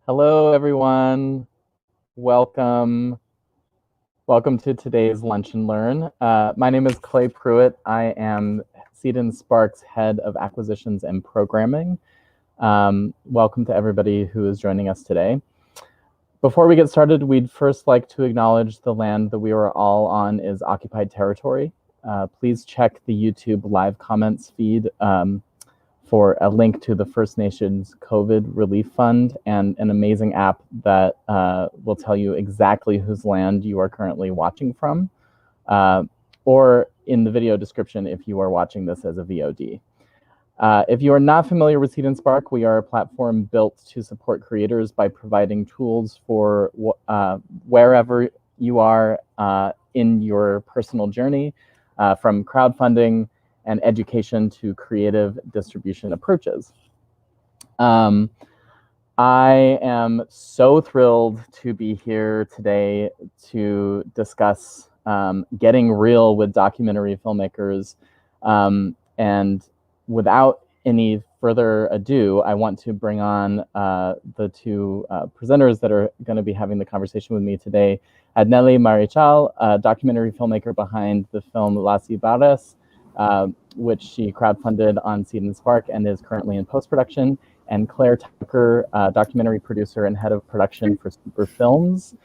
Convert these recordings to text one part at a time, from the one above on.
Hello, everyone. Welcome. Welcome to today's Lunch and Learn. My name is Clare Pruitt. I am Seed&Spark's Head of Acquisitions and Programming. Welcome to everybody who is joining us today. Before we get started, we'd first like to acknowledge the land that we are all on is occupied territory. Please check the YouTube live comments feed for a link to the First Nations COVID Relief Fund and an amazing app that will tell you exactly whose land you are currently watching from, or in the video description if you are watching this as a VOD. If you are not familiar with Seed&Spark, we are a platform built to support creators by providing tools for wherever you are in your personal journey, from crowdfunding and education to creative distribution approaches. I am so thrilled to be here today to discuss getting real with documentary filmmakers. And without any further ado, I want to bring on the two presenters that are going to be having the conversation with me today. Adnelly Marichal, a documentary filmmaker behind the film Las Jíbaras, which she crowdfunded on Seed&Spark and is currently in post-production, and Clare Tucker, documentary producer and head of production for Super Films.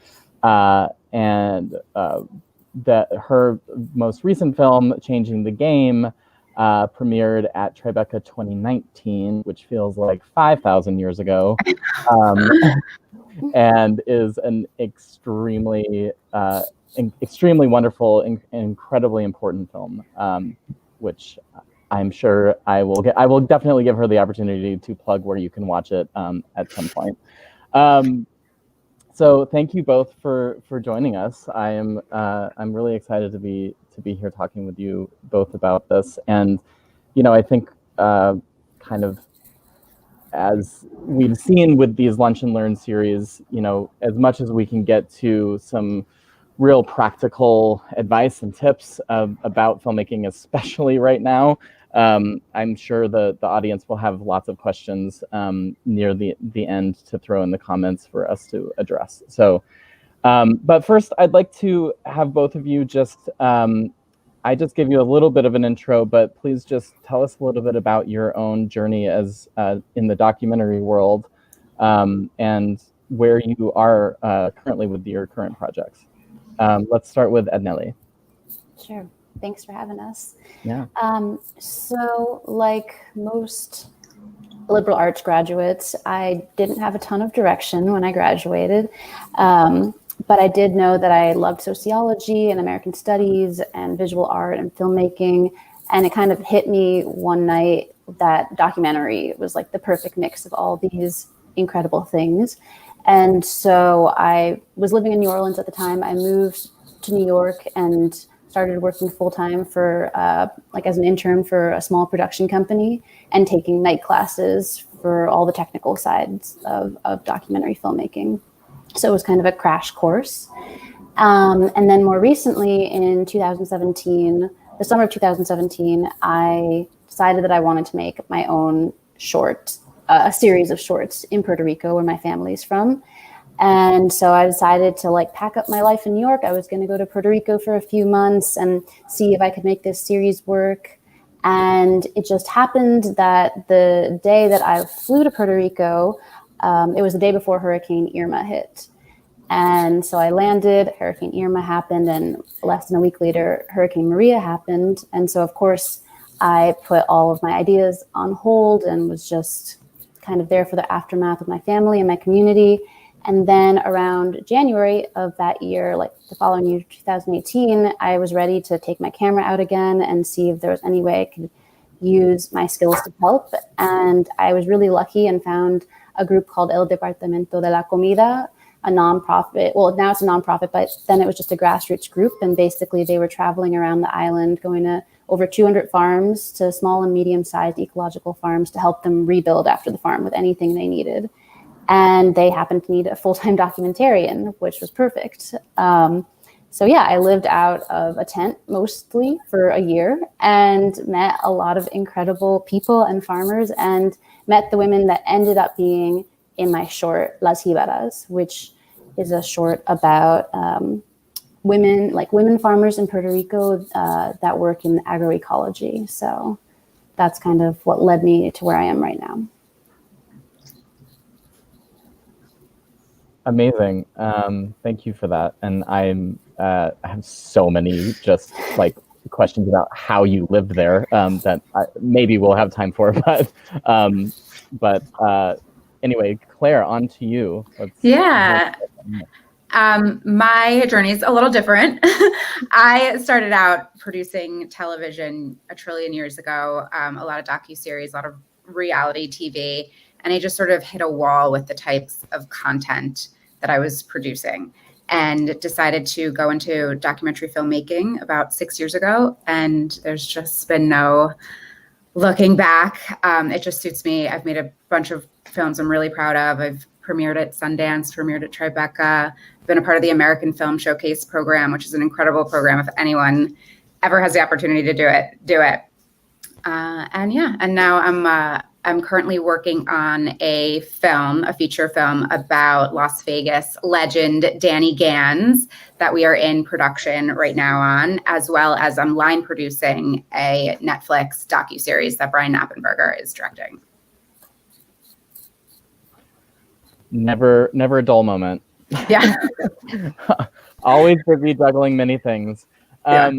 And that her most recent film, Changing the Game, premiered at Tribeca 2019, which feels like 5,000 years ago, and is an extremely wonderful and incredibly important film, which I'm sure I will definitely give her the opportunity to plug where you can watch it at some point. So thank you both for joining us. I'm really excited to be here talking with you both about this. And I think kind of as we've seen with these Lunch and Learn series, as much as we can get to some real practical advice and tips about filmmaking, especially right now, I'm sure the audience will have lots of questions near the end to throw in the comments for us to address. So, but first, I'd like to have both of you I just gave you a little bit of an intro, but please just tell us a little bit about your own journey as in the documentary world, and where you are currently with your current projects. Let's start with Adnelly. Sure. Thanks for having us. Yeah. So like most liberal arts graduates, I didn't have a ton of direction when I graduated. But I did know that I loved sociology and American studies and visual art and filmmaking. And it kind of hit me one night that documentary was like the perfect mix of all these incredible things. And so I was living in New Orleans at the time. I moved to New York and started working full-time for as an intern for a small production company and taking night classes for all the technical sides of documentary filmmaking. So it was kind of a crash course. And then more recently in 2017, the summer of 2017, I decided that I wanted to make my own a series of shorts in Puerto Rico, where my family's from. And so I decided to pack up my life in New York. I was going to go to Puerto Rico for a few months and see if I could make this series work. And it just happened that the day that I flew to Puerto Rico, it was the day before Hurricane Irma hit. And so I landed, Hurricane Irma happened, and less than a week later, Hurricane Maria happened. And so, of course, I put all of my ideas on hold and was just kind of there for the aftermath of my family and my community. And then around January of that year, the following year, 2018, I was ready to take my camera out again and see if there was any way I could use my skills to help. And I was really lucky and found a group called El Departamento de la Comida, a nonprofit. Well, now it's a nonprofit, but then it was just a grassroots group. And basically they were traveling around the island, going to over 200 farms, to small and medium-sized ecological farms, to help them rebuild after the farm with anything they needed. And they happened to need a full-time documentarian, which was perfect. So yeah, I lived out of a tent mostly for a year and met a lot of incredible people and farmers, and met the women that ended up being in my short Las Jíbaras, which is a short about women farmers in Puerto Rico that work in agroecology. So that's kind of what led me to where I am right now. Amazing. Thank you for that. And I have so many just like questions about how you lived there that maybe we'll have time for. But anyway, Claire, on to you. My journey is a little different. I started out producing television a trillion years ago, a lot of docuseries, a lot of reality TV, and I just sort of hit a wall with the types of content that I was producing and decided to go into documentary filmmaking about 6 years ago. And there's just been no looking back. It just suits me. I've made a bunch of films I'm really proud of. I've premiered at Sundance, premiered at Tribeca, been a part of the American Film Showcase program, which is an incredible program. If anyone ever has the opportunity to do it. And now I'm currently working on a feature film about Las Vegas legend Danny Gans that we are in production right now on, as well as I'm line producing a Netflix docuseries that Brian Knappenberger is directing. Never a dull moment. Yeah. Always busy juggling many things. Yeah.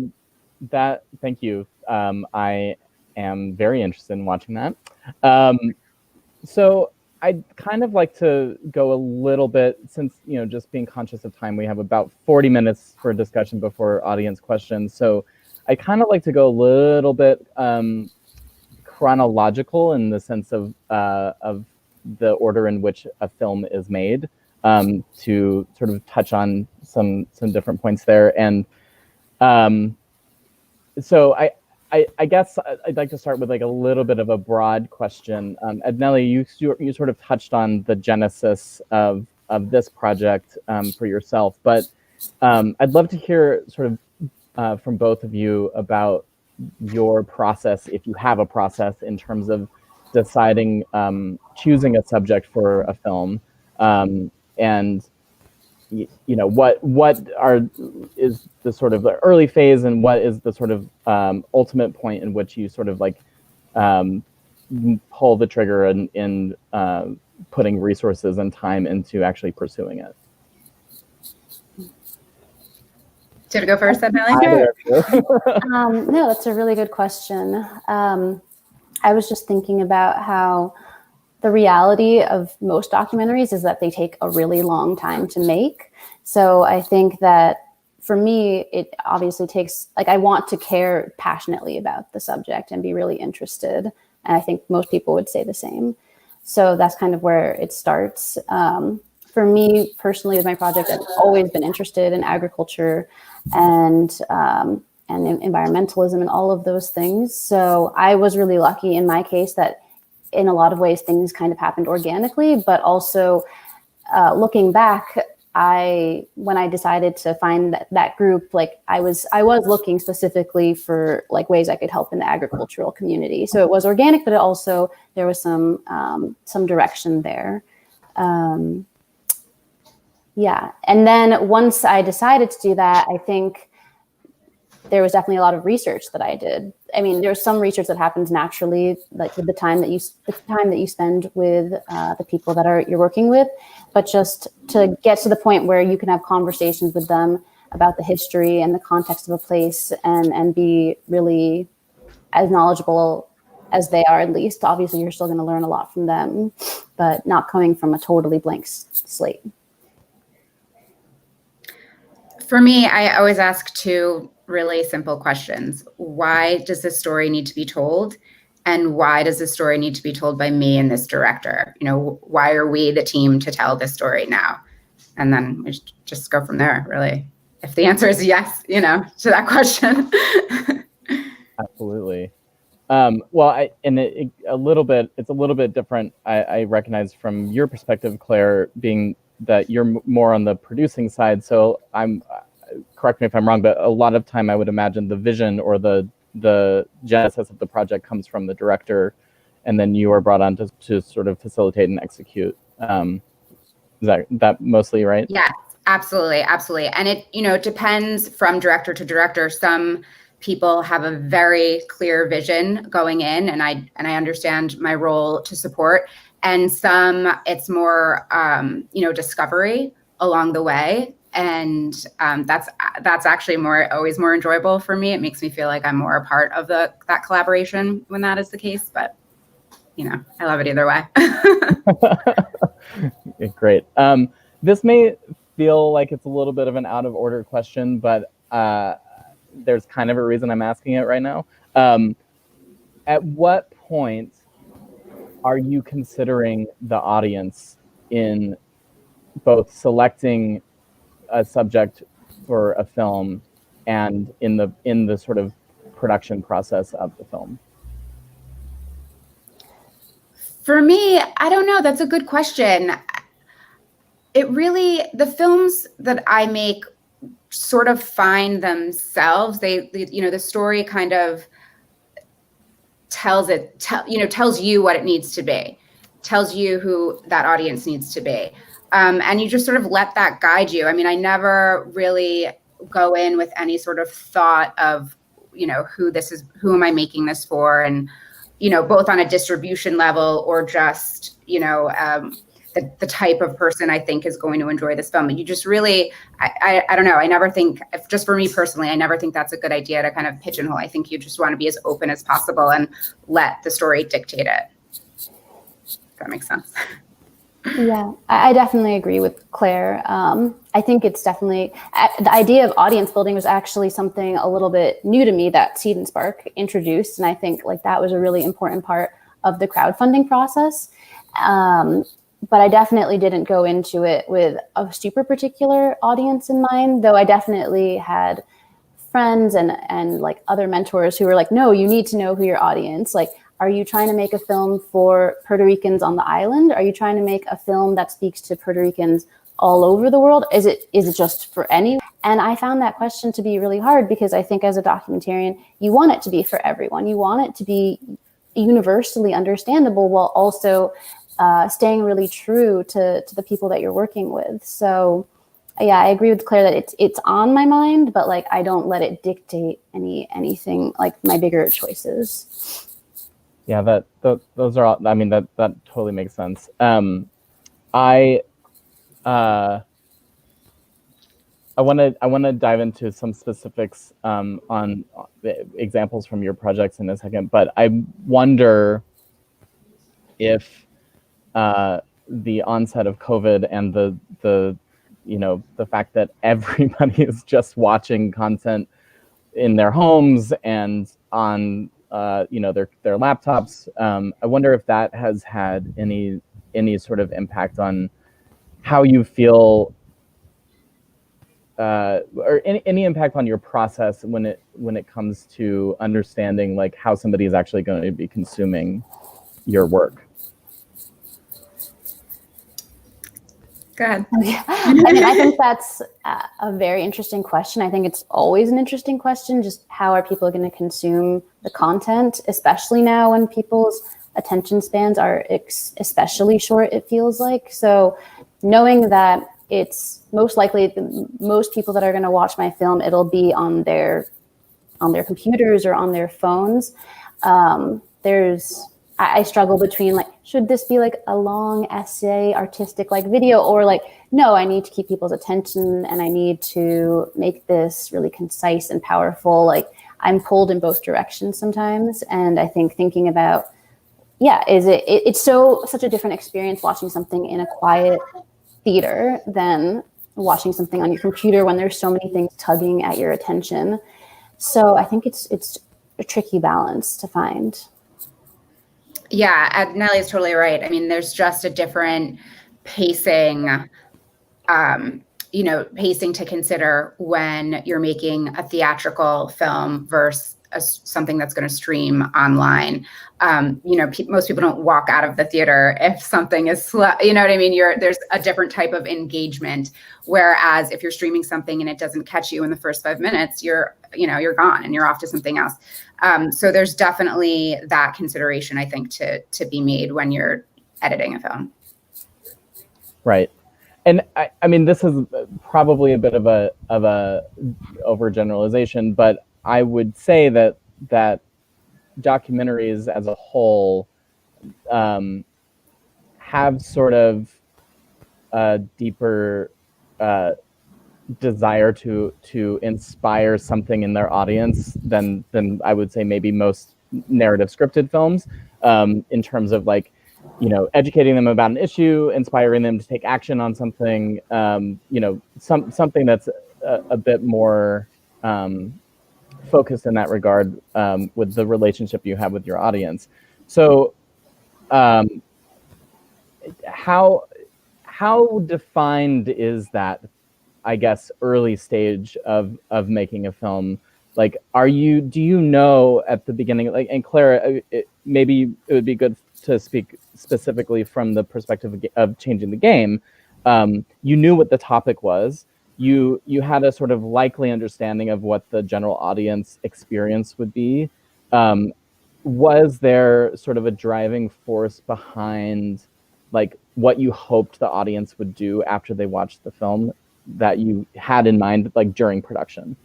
Thank you. I am very interested in watching that. So I'd kind of like to go a little bit, since, just being conscious of time, we have about 40 minutes for discussion before audience questions. So I kind of like to go a little bit chronological in the sense of the order in which a film is made, to sort of touch on some different points there. And so I guess I'd like to start with like a little bit of a broad question. Adnelly, you sort of touched on the genesis of this project for yourself, but I'd love to hear sort of from both of you about your process, if you have a process, in terms of deciding, choosing a subject for a film, and what is the sort of the early phase, and what is the sort of ultimate point in which you sort of like pull the trigger in putting resources and time into actually pursuing it. Do you want to go first, Adnelly? No, that's a really good question. I was just thinking about how the reality of most documentaries is that they take a really long time to make. So I think that for me, it obviously takes, like, I want to care passionately about the subject and be really interested. And I think most people would say the same. So that's kind of where it starts. For me personally, with my project, I've always been interested in agriculture and environmentalism and all of those things. So I was really lucky in my case that in a lot of ways things kind of happened organically, but also looking back, when I decided to find that group, like I was looking specifically for like ways I could help in the agricultural community. So it was organic, but there was some direction there. Yeah. And then once I decided to do that, I think there was definitely a lot of research that I did. I mean, there's some research that happens naturally, like with the time that you spend with the people that you're working with, but just to get to the point where you can have conversations with them about the history and the context of a place, and be really as knowledgeable as they are. At least, obviously, you're still going to learn a lot from them, but not coming from a totally blank slate. For me, I always ask two really simple questions. Why does this story need to be told? And why does this story need to be told by me and this director? Why are we the team to tell this story now? And then we just go from there, really. If the answer is yes, to that question. Absolutely. Well, it's a little bit different. I recognize from your perspective, Claire, being that you're more on the producing side. So correct me if I'm wrong, but a lot of time I would imagine the vision or the genesis of the project comes from the director, and then you are brought on to sort of facilitate and execute Is that mostly right? Yes, absolutely, absolutely. And it, it depends from director to director. Some people have a very clear vision going in, and I understand my role to support. And some, it's more, discovery along the way. And that's actually always more enjoyable for me. It makes me feel like I'm more a part of that collaboration when that is the case. But I love it either way. Great. This may feel like it's a little bit of an out of order question, but there's kind of a reason I'm asking it right now. At what point are you considering the audience in both selecting a subject for a film and in the sort of production process of the film? For me, I don't know. That's a good question. The films that I make sort of find themselves. The story kind of tells you what it needs to be, tells you who that audience needs to be. And you just sort of let that guide you. I mean, I never really go in with any sort of thought of, who am I making this for? And, both on a distribution level or just, the type of person I think is going to enjoy this film. And you just really, I don't know. I never think, just for me personally, I never think that's a good idea to kind of pigeonhole. I think you just want to be as open as possible and let the story dictate it. If that makes sense. Yeah, I definitely agree with Claire. I think it's definitely, the idea of audience building was actually something a little bit new to me that Seed&Spark introduced. And I think that was a really important part of the crowdfunding process. But I definitely didn't go into it with a super particular audience in mind, though I definitely had friends and other mentors who were like, no, you need to know who your audience, are you trying to make a film for Puerto Ricans on the island? Are you trying to make a film that speaks to Puerto Ricans all over the world? Is it just for anyone? And I found that question to be really hard because I think as a documentarian, you want it to be for everyone. You want it to be universally understandable while also staying really true to the people that you're working with. So yeah, I agree with Claire that it's on my mind, but I don't let it dictate anything my bigger choices. Yeah, those are all, I mean, that totally makes sense. I want to dive into some specifics on examples from your projects in a second, but I wonder if the onset of COVID and the fact that everybody is just watching content in their homes and on their laptops. I wonder if that has had any sort of impact on how you feel, or any impact on your process when it comes to understanding how somebody is actually going to be consuming your work. Go ahead. I think that's a very interesting question. I think it's always an interesting question, just how are people going to consume the content, especially now when people's attention spans are especially short, it feels like. So knowing that it's most likely most people that are going to watch my film, it'll be on their computers or on their phones. I struggle between should this be a long essay, artistic video, or no, I need to keep people's attention and I need to make this really concise and powerful. I'm pulled in both directions sometimes. And I think thinking about, it's such a different experience watching something in a quiet theater than watching something on your computer when there's so many things tugging at your attention. So I think it's a tricky balance to find. Yeah, Adnelly is totally right. I mean, there's just a different pacing to consider when you're making a theatrical film versus something that's going to stream online. Most people don't walk out of the theater if something is slow. You know what I mean? There's a different type of engagement. Whereas if you're streaming something and it doesn't catch you in the first 5 minutes, you're gone and you're off to something else. So there's definitely that consideration, I think, to be made when you're editing a film. Right. And I mean, this is probably a bit of a overgeneralization, but I would say that documentaries as a whole have sort of a deeper desire to inspire something in their audience than I would say maybe most narrative scripted films, in terms of like, educating them about an issue, inspiring them to take action on something, something that's a bit more focused in that regard, with the relationship you have with your audience. So, how defined is that, I guess, early stage of making a film? Like, do you know at the beginning, like, and Claire, maybe it would be good to speak specifically from the perspective of changing the game. You knew what the topic was. You had a sort of likely understanding of what the general audience experience would be. Was there sort of a driving force behind, like, what you hoped the audience would do after they watched the film that you had in mind, like, during production?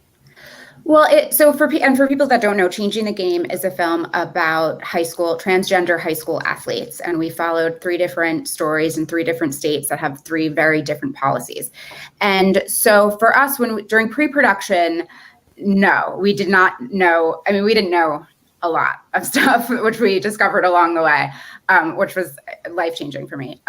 Well, for people that don't know, Changing the Game is a film about transgender high school athletes, and we followed 3 different stories in 3 different states that have 3 very different policies. And so for us, during pre-production, no, we did not know. I mean, we didn't know a lot of stuff, which we discovered along the way, which was life-changing for me.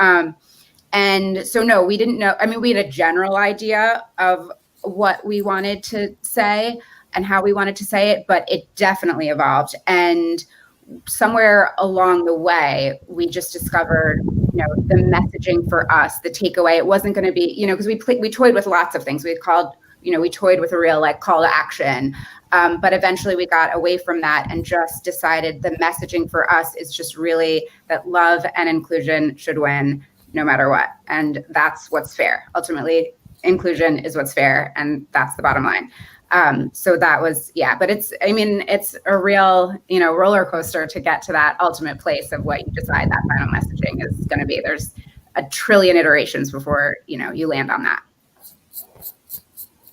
And so, no, we didn't know. I mean, we had a general idea of what we wanted to say and how we wanted to say it, but it definitely evolved. And somewhere along the way, we just discovered, the messaging for us, the takeaway. It wasn't going to be, because we toyed with lots of things. We toyed with a real, like, call to action. But eventually we got away from that and just decided the messaging for us is just really that love and inclusion should win no matter what. And that's what's fair. Ultimately, inclusion is what's fair. And that's the bottom line. So that was, but it's a real, roller coaster to get to that ultimate place of what you decide that final messaging is going to be. There's a trillion iterations before, you land on that.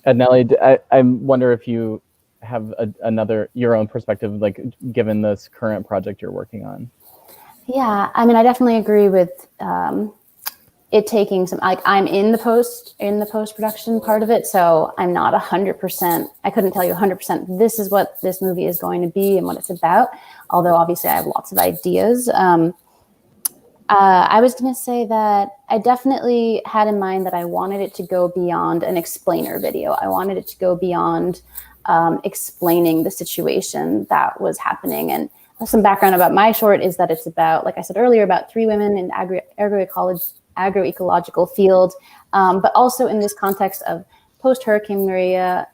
Adnelly, I wonder if you have your own perspective, like, given this current project you're working on. Yeah, I mean, I definitely agree with it taking some, like, I'm in the post-production part of it, so I'm not 100%, I couldn't tell you 100% this is what this movie is going to be and what it's about, although obviously I have lots of ideas. I was going to say that I definitely had in mind that I wanted it to go beyond an explainer video. I wanted it to go beyond explaining the situation that was happening. And some background about my short is that it's about, like I said earlier, about 3 women in agroecological field, but also in this context of post-Hurricane Maria,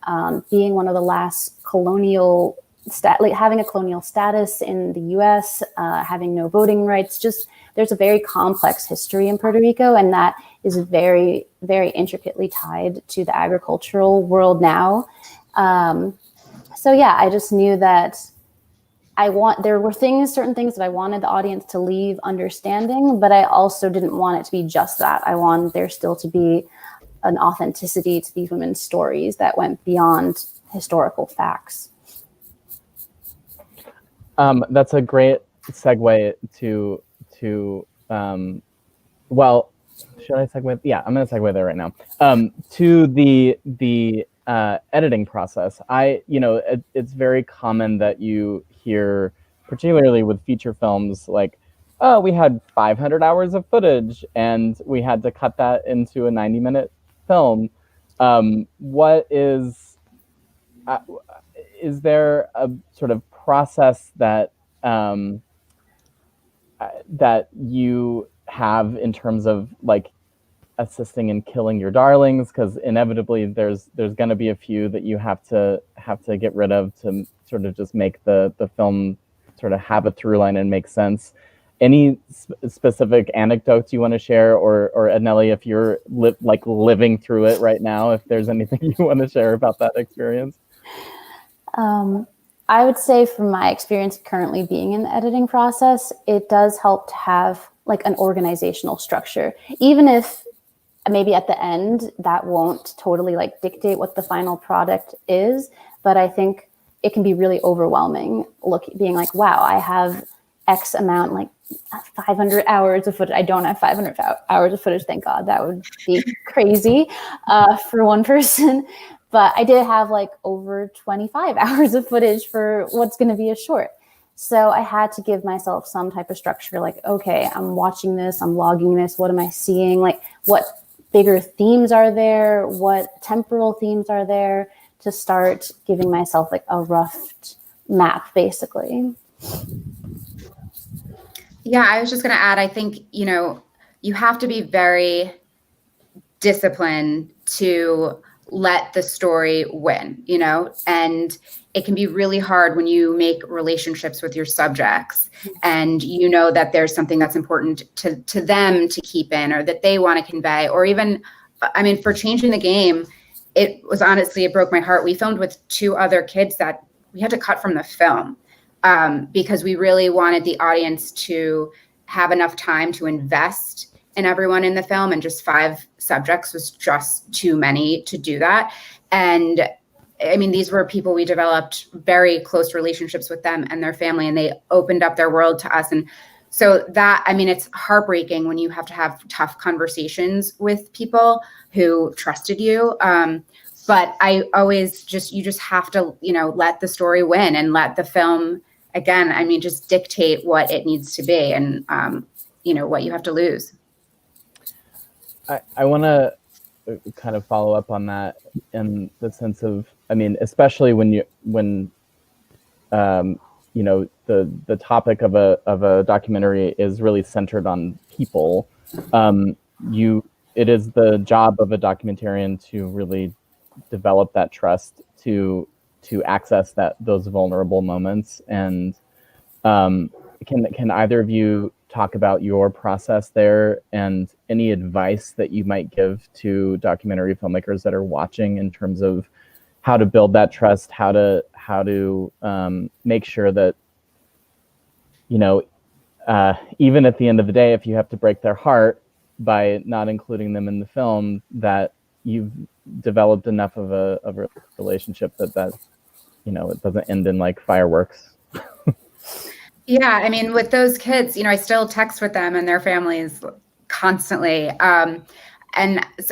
being one of the last having a colonial status in the U.S., having no voting rights. Just, there's a very complex history in Puerto Rico, and that is very, very intricately tied to the agricultural world now. So yeah, I just knew that there were certain things that I wanted the audience to leave understanding, but I also didn't want it to be just that. I wanted there still to be an authenticity to these women's stories that went beyond historical facts. That's a great segue to well, should I segue? Yeah, I'm going to segue there right now. To the editing process. It's very common that you hear, particularly with feature films, like, oh, we had 500 hours of footage and we had to cut that into a 90-minute film. Is there a sort of process that that you have in terms of, like, assisting in killing your darlings? Because inevitably there's going to be a few that you have to get rid of to sort of just make the film sort of have a through line and make sense. Any specific anecdotes you want to share, or Adnelly, if you're living through it right now, if there's anything you want to share about that experience? I would say, from my experience currently being in the editing process, it does help to have, like, an organizational structure. Even if maybe at the end that won't totally like dictate what the final product is, but I think it can be really overwhelming being like, wow, I have X amount, like 500 hours of footage. I don't have 500 hours of footage, thank God. That would be crazy for one person. But I did have like over 25 hours of footage for what's going to be a short. So I had to give myself some type of structure, like, okay, I'm watching this, I'm logging this. What am I seeing? Like, what bigger themes are there? What temporal themes are there? To start giving myself like a rough map, basically. Yeah, I was just going to add, I think, you have to be very disciplined to let the story win, and it can be really hard when you make relationships with your subjects and you know that there's something that's important to them to keep in, or that they want to convey, or even, I mean, for Changing the Game, it was honestly, it broke my heart. We filmed with 2 other kids that we had to cut from the film because we really wanted the audience to have enough time to invest in everyone in the film, and just 5 subjects was just too many to do that. And I mean, these were people we developed very close relationships with them and their family, and they opened up their world to us. And so that, I mean, it's heartbreaking when you have to have tough conversations with people who trusted you. But I always you just have to, let the story win and let the film, again, I mean, just dictate what it needs to be and, what you have to lose. I want to kind of follow up on that in the sense of, I mean, especially when the topic of a documentary is really centered on people. It is the job of a documentarian to really develop that trust, to access those vulnerable moments. And can either of you talk about your process there and any advice that you might give to documentary filmmakers that are watching in terms of how to build that trust, how to make sure that, even at the end of the day, if you have to break their heart by not including them in the film, that you've developed enough of a relationship that it doesn't end in like fireworks. Yeah, I mean, with those kids, I still text with them and their families constantly. And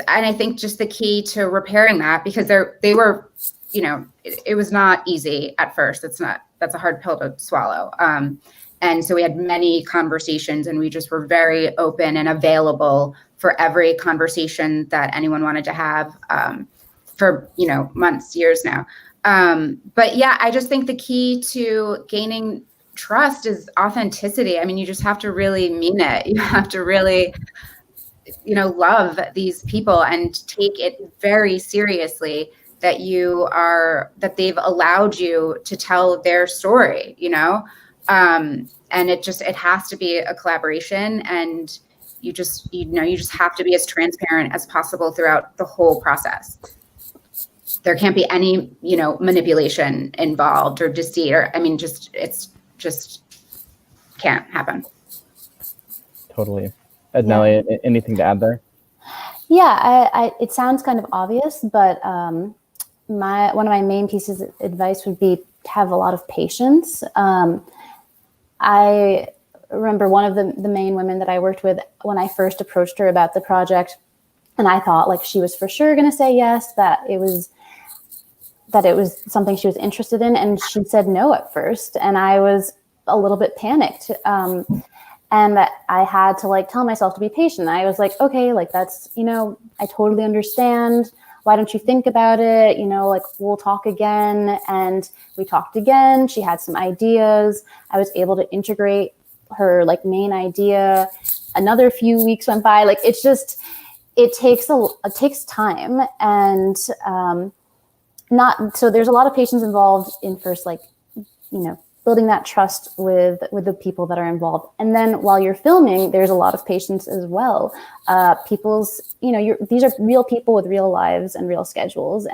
I think just the key to repairing that, because they were, it was not easy at first. That's a hard pill to swallow. And so we had many conversations, and we just were very open and available for every conversation that anyone wanted to have for, months, years now. But yeah, I just think the key to gaining trust is authenticity. I mean, you just have to really mean it. You have to really, love these people and take it very seriously that they've allowed you to tell their story, and it has to be a collaboration, and you just have to be as transparent as possible throughout the whole process. There can't be any, manipulation involved or deceit, or, I mean, it's just can't happen. Totally. Adnelly, anything to add there? Yeah, it sounds kind of obvious, but one of my main pieces of advice would be to have a lot of patience. I remember one of the main women that I worked with when I first approached her about the project, and I thought like she was for sure going to say yes, that it was something she was interested in, and she said no at first, and I was a little bit panicked. And I had to like tell myself to be patient. I was like, okay, like that's, I totally understand. Why don't you think about it? Like we'll talk again. And we talked again. She had some ideas. I was able to integrate her like main idea. Another few weeks went by. Like it takes time, and so there's a lot of patience involved in first, like, building that trust with the people that are involved. And then while you're filming, there's a lot of patience as well. These are real people with real lives and real schedules.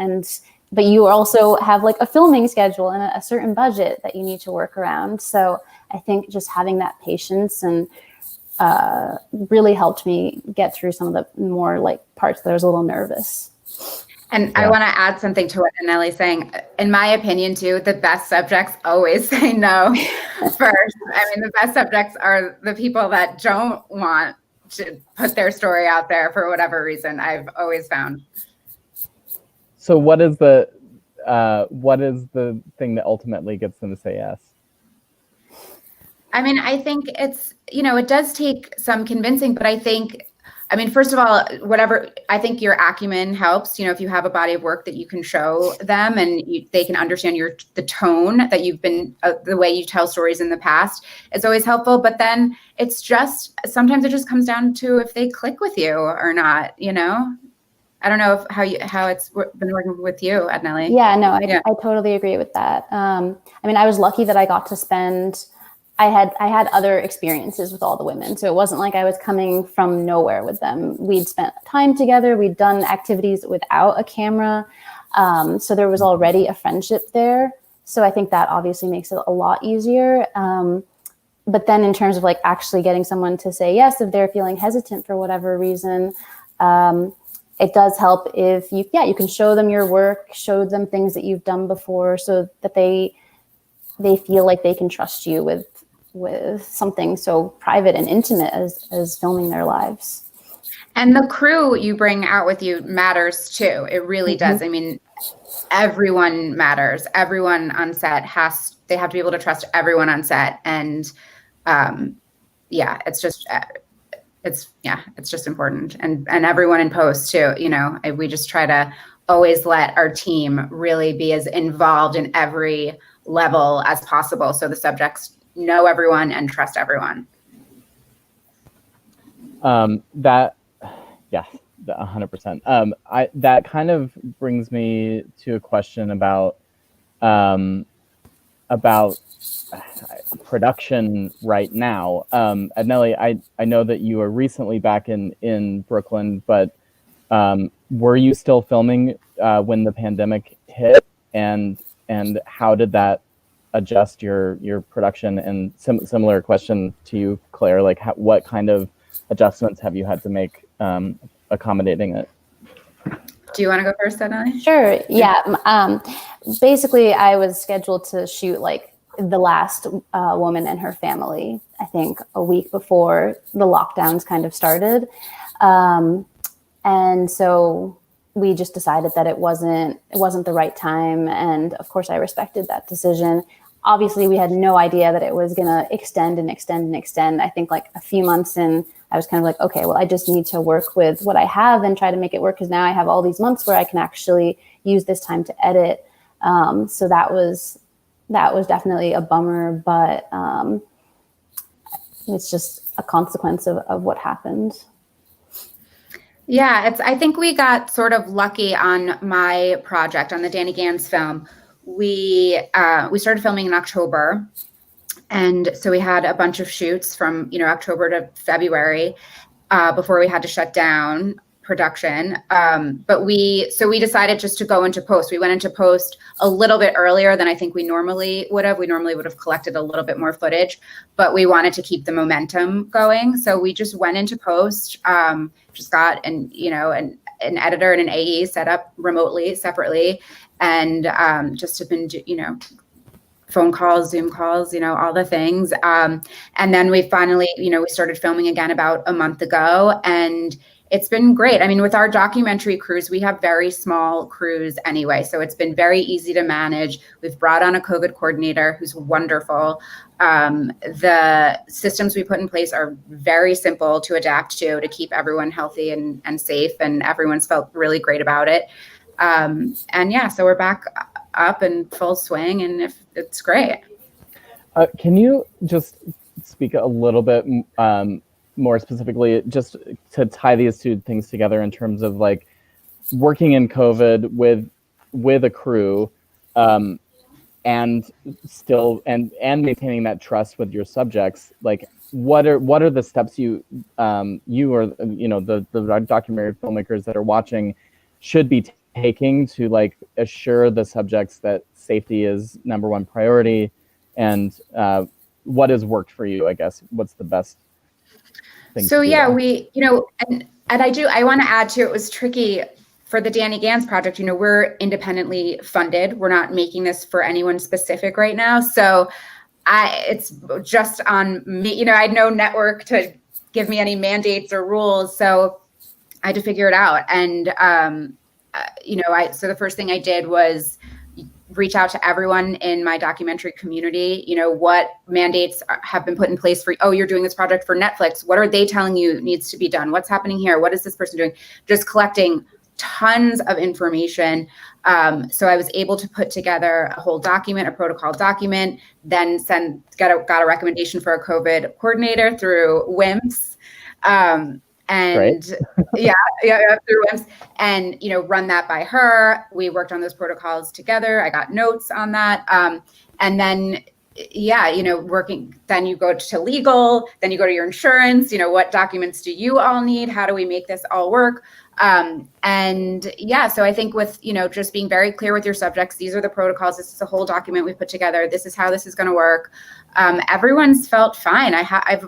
But you also have like a filming schedule and a certain budget that you need to work around. So I think just having that patience and really helped me get through some of the more like parts that I was a little nervous. And I want to add something to what Adnelly's saying. In my opinion, too, the best subjects always say no first. I mean, the best subjects are the people that don't want to put their story out there for whatever reason, I've always found. So what is the thing that ultimately gets them to say yes? I mean, I think it's, it does take some convincing, but I mean, first of all, I think your acumen helps, if you have a body of work that you can show them and they can understand the tone that you've been, the way you tell stories in the past, it's always helpful. But then sometimes it just comes down to if they click with you or not, I don't know how it's been working with you, Adnelly. Yeah, no, I totally agree with that. I mean, I was lucky that I got to spend, I had other experiences with all the women. So it wasn't like I was coming from nowhere with them. We'd spent time together. We'd done activities without a camera. So there was already a friendship there. So I think that obviously makes it a lot easier. But then in terms of like actually getting someone to say yes, if they're feeling hesitant for whatever reason, it does help if you can show them your work, show them things that you've done before so that they feel like they can trust you with something so private and intimate as filming their lives. And the crew you bring out with you matters too. It really does. I mean, everyone matters. Everyone on set they have to be able to trust everyone on set. And it's just important. And everyone in post too, we just try to always let our team really be as involved in every level as possible. So the subjects know everyone and trust everyone. That 100%. That kind of brings me to a question about production right now. Adnelly, I know that you are recently back in Brooklyn, but were you still filming when the pandemic hit, and how did that adjust your production? And similar question to you, Claire, like what kind of adjustments have you had to make accommodating it? Do you want to go first, Adnelly? Sure. Yeah. Basically, I was scheduled to shoot like the last woman and her family, I think a week before the lockdowns kind of started. And so we just decided that it wasn't the right time. And of course I respected that decision. Obviously we had no idea that it was going to extend and extend and extend. I think like a few months in, I was kind of like, okay, well, I just need to work with what I have and try to make it work, because now I have all these months where I can actually use this time to edit. So that was definitely a bummer, but it's just a consequence of what happened. Yeah, I think we got sort of lucky on my project, on the Danny Gans film. We started filming in October. And so we had a bunch of shoots from, October to February before we had to shut down production. But we decided just to go into post. We went into post a little bit earlier than I think we normally would have. We normally would have collected a little bit more footage, but we wanted to keep the momentum going. So we just went into post, just got an editor and an AE set up remotely, separately, and just have been, phone calls, Zoom calls, all the things. And then we finally, we started filming again about a month ago, and it's been great. I mean, with our documentary crews, we have very small crews anyway, so it's been very easy to manage. We've brought on a COVID coordinator who's wonderful. The systems we put in place are very simple to adapt to keep everyone healthy and safe, and everyone's felt really great about it. So we're back up in full swing, and it's great. Can you just speak a little bit more specifically, just to tie these two things together in terms of like working in COVID with a crew, and still and maintaining that trust with your subjects? Like, what are the steps you or the documentary filmmakers that are watching should be taking to like assure the subjects that safety is number one priority, and what has worked for you? I guess what's the best things So to do yeah, there. we, and I want to add too, it was tricky for the Danny Gans project. We're independently funded. We're not making this for anyone specific right now. So it's just on me, I had no network to give me any mandates or rules. So I had to figure it out. And, so the first thing I did was reach out to everyone in my documentary community. What mandates have been put in place for, oh, you're doing this project for Netflix. What are they telling you needs to be done? What's happening here? What is this person doing? Just collecting tons of information. So I was able to put together a whole document, a protocol document, then got a recommendation for a COVID coordinator through WIMS. And through WIMS, and run that by her. We worked on those protocols together. I got notes on that, and then working. Then you go to legal. Then you go to your insurance. What documents do you all need? How do we make this all work? So I think with just being very clear with your subjects, these are the protocols. This is a whole document we put together. This is how this is going to work. Everyone's felt fine. I've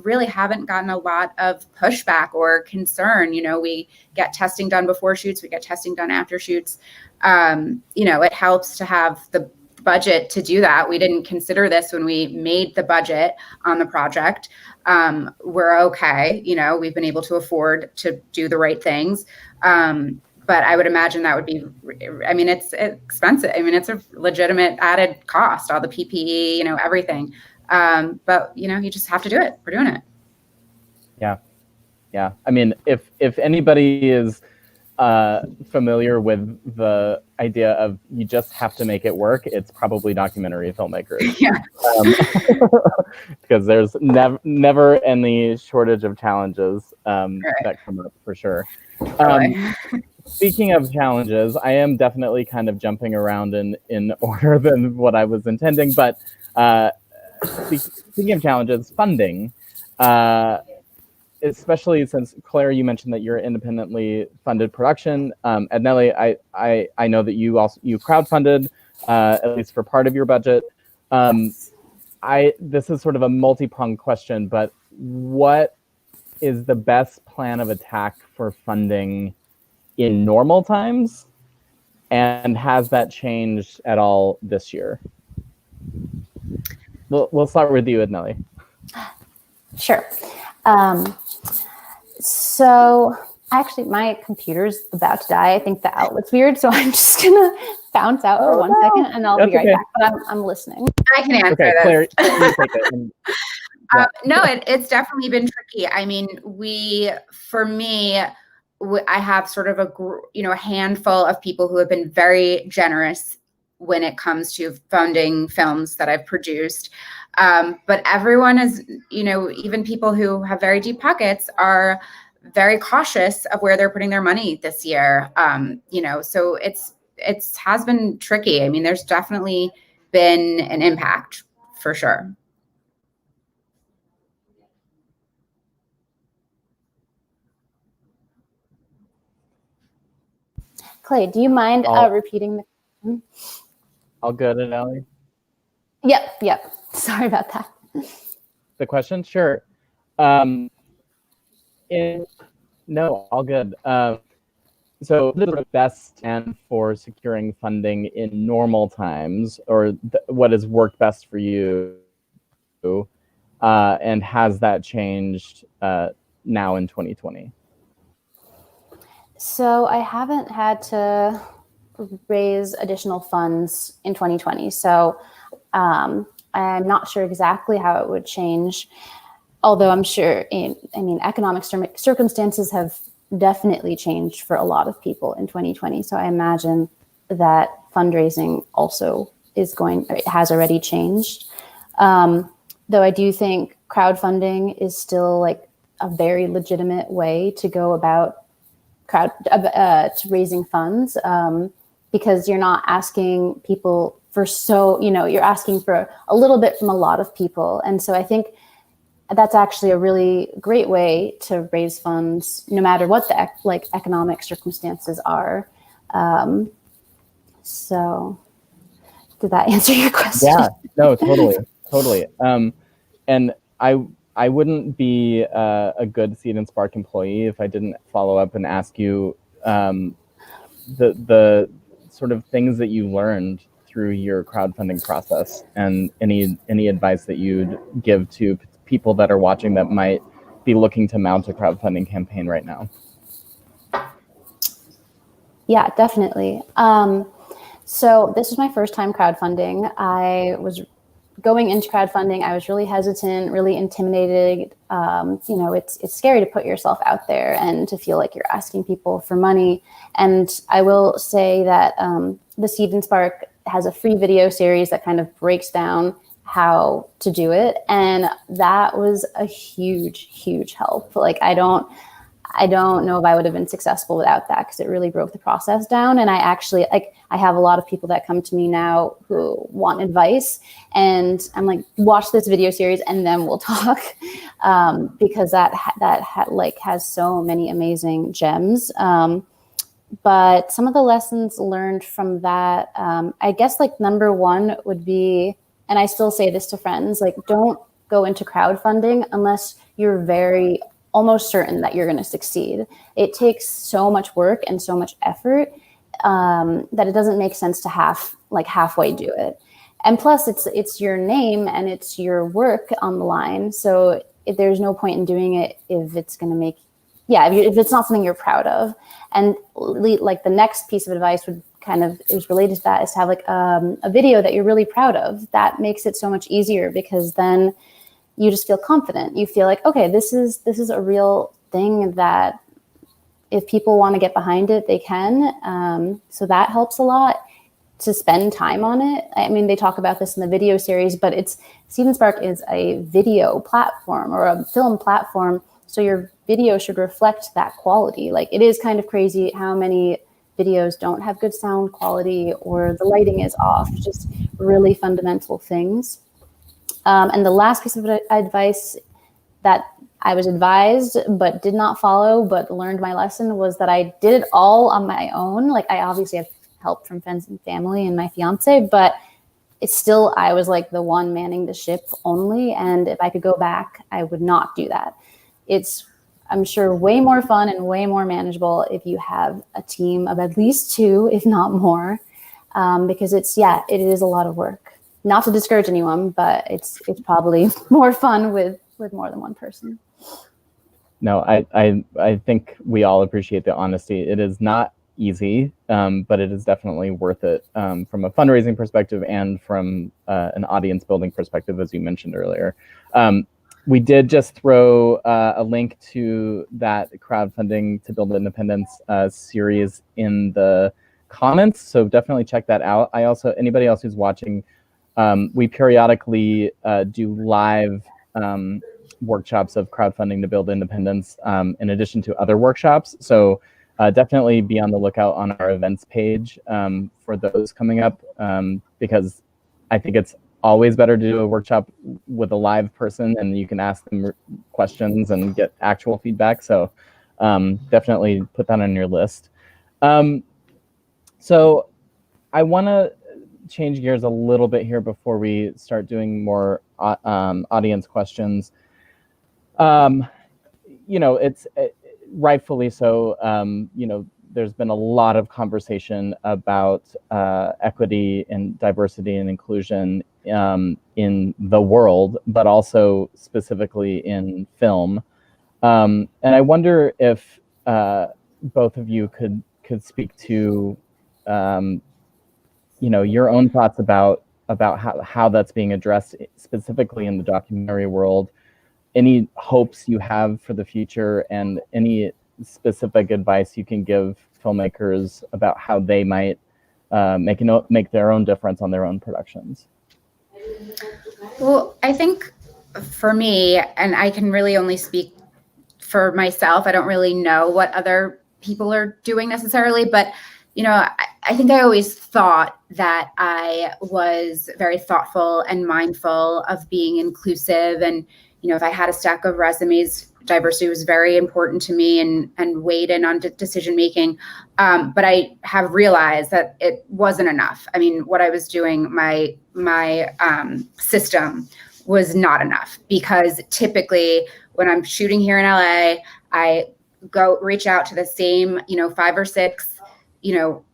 really haven't gotten a lot of pushback or concern. We get testing done before shoots. We get testing done after shoots. It helps to have the budget to do that. We didn't consider this when we made the budget on the project. We're okay. We've been able to afford to do the right things. But I would imagine that would be, it's expensive. It's a legitimate added cost, all the PPE, everything. But you just have to do it. We're doing it. Yeah. Yeah. If anybody is familiar with the idea of you just have to make it work, it's probably documentary filmmakers. Yeah. Because there's never any shortage of challenges that come up for sure. Speaking of challenges, I am definitely kind of jumping around in order than what I was intending, but speaking of challenges, funding, especially since, Claire, you mentioned that you're independently funded production. Adnelly, I know that you crowdfunded, at least for part of your budget. This is sort of a multi-pronged question, but what is the best plan of attack for funding in normal times, and has that changed at all this year? We'll start with you, Adnelly. Sure. So actually my computer's about to die. I think the outlet's weird, so I'm just gonna bounce out for 1 second and I'll be right back, but I'm listening. I can answer this. Claire, you take it. No, it's definitely been tricky. I have sort of a handful of people who have been very generous when it comes to funding films that I've produced. But everyone is, even people who have very deep pockets are very cautious of where they're putting their money this year. So it has been tricky. There's definitely been an impact for sure. Clay, do you mind repeating the question? All good, Adnelly? Yep. Sorry about that. The question? Sure. No, all good. So the best and for securing funding in normal times, or what has worked best for you, and has that changed now in 2020? So I haven't had to raise additional funds in 2020. So I'm not sure exactly how it would change, although I'm sure, economic circumstances have definitely changed for a lot of people in 2020. So I imagine that fundraising also has already changed. Though I do think crowdfunding is still like a very legitimate way to go about to raising funds, because you're not asking people for you're asking for a little bit from a lot of people. And so I think that's actually a really great way to raise funds, no matter what the economic circumstances are. So did that answer your question? Yeah, no, totally. And I I wouldn't be a good Seed&Spark employee if I didn't follow up and ask you the sort of things that you learned through your crowdfunding process, and any advice that you'd give to people that are watching that might be looking to mount a crowdfunding campaign right now. Yeah, definitely. So this was my first time crowdfunding. I was going into crowdfunding, I was really hesitant, really intimidated. It's scary to put yourself out there and to feel like you're asking people for money. And I will say that the Seed&Spark has a free video series that kind of breaks down how to do it. And that was a huge, huge help. Like, I don't know if I would have been successful without that, because it really broke the process down. And I have a lot of people that come to me now who want advice, and I'm like, watch this video series and then we'll talk, because that has so many amazing gems. But some of the lessons learned from that, I guess, like, number one would be, and I still say this to friends, like, don't go into crowdfunding unless you're almost certain that you're going to succeed. It takes so much work and so much effort that it doesn't make sense to halfway do it. And plus, it's your name and it's your work on the line. So there's no point in doing it if it's going to make, if it's not something you're proud of. And like, the next piece of advice is related to that, is to have like a video that you're really proud of. That makes it so much easier, because then you just feel confident. You feel like, okay, this is a real thing that if people want to get behind it, they can. So that helps a lot, to spend time on it. I mean, they talk about this in the video series, but Seed&Spark is a video platform, or a film platform. So your video should reflect that quality. Like, it is kind of crazy how many videos don't have good sound quality, or the lighting is off, just really fundamental things. And the last piece of advice that I was advised but did not follow, but learned my lesson, was that I did it all on my own. Like, I obviously have help from friends and family and my fiance, but it's still, I was like the one manning the ship only. And if I could go back, I would not do that. It's, I'm sure, way more fun and way more manageable if you have a team of at least 2, if not more, because it is a lot of work. Not to discourage anyone, but it's probably more fun with more than one person. No, I think we all appreciate the honesty. It is not easy, but it is definitely worth it, from a fundraising perspective and from an audience building perspective, as you mentioned earlier. We did just throw a link to that crowdfunding to build independence series in the comments, so definitely check that out. Anybody else who's watching, we periodically do live workshops of crowdfunding to build independence, in addition to other workshops. So definitely be on the lookout on our events page for those coming up, because I think it's always better to do a workshop with a live person, and you can ask them questions and get actual feedback. So definitely put that on your list. So I want to change gears a little bit here before we start doing more audience questions. It's rightfully so. There's been a lot of conversation about equity and diversity and inclusion in the world, but also specifically in film. And I wonder if both of you could speak to your own thoughts about how that's being addressed specifically in the documentary world, any hopes you have for the future, and any specific advice you can give filmmakers about how they might make their own difference on their own productions. Well, I think for me, and I can really only speak for myself, I don't really know what other people are doing necessarily, but I think I always thought that I was very thoughtful and mindful of being inclusive. And, if I had a stack of resumes, diversity was very important to me and weighed in on decision making. But I have realized that it wasn't enough. I mean, what I was doing, my system was not enough, because typically when I'm shooting here in LA, I reach out to the same, 5 or 6,